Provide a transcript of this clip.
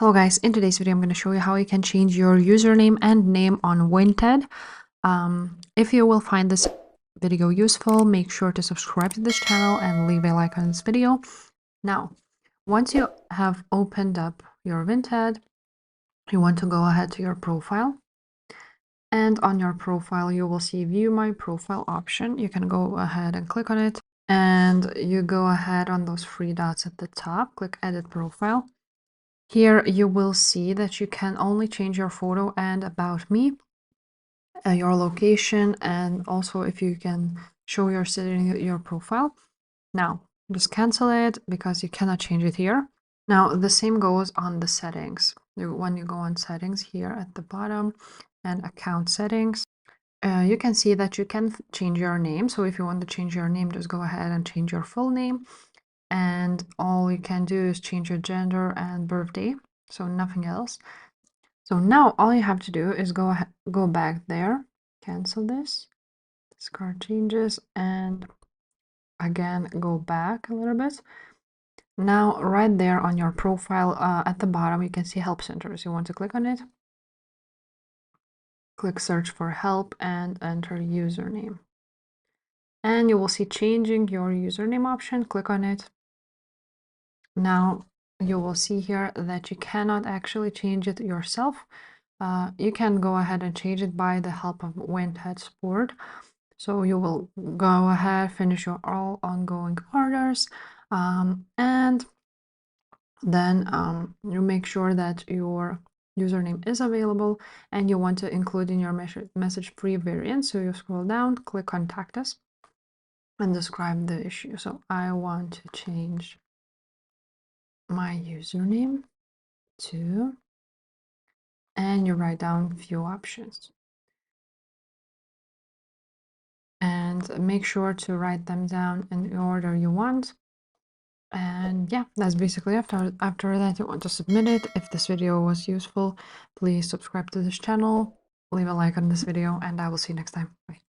Hello guys, in today's video I'm going to show you how you can change your username and name on Vinted. If you will find this video useful, make sure to subscribe to this channel and leave a like on this video. Now, once you have opened up your Vinted, you want to go ahead to your profile. And on your profile, you will see View My Profile option. You can go ahead and click on it. And you go ahead on those three dots at the top, click Edit Profile. Here you will see that you can only change your photo and About Me, your location, and also if you can show your city in your profile. Now, just cancel it because you cannot change it here. Now, the same goes on the settings. When you go on settings here at the bottom and account settings, you can see that you can change your name. So if you want to change your name, just go ahead and change your full name. And all you can do is change your gender and birthday, so nothing else. So now all you have to do is go back there, cancel this, discard changes, and again go back a little bit. Now right there on your profile at the bottom you can see Help Centers. You want to click on it, click Search for Help, and enter username. And you will see Changing Your Username option. Click on it. Now you will see here that you cannot actually change it yourself. You can go ahead and change it by the help of Vinted support. So you will go ahead, finish your all ongoing orders, and then you make sure that your username is available and you want to include in your message free variant. So you scroll down, click Contact Us, and describe the issue. So I want to change my username to, and you write down a few options and make sure to write them down in the order you want. And yeah, that's basically after that you want to submit it. If this video was useful, please subscribe to this channel, leave a like on this video, and I will see you next time. Bye.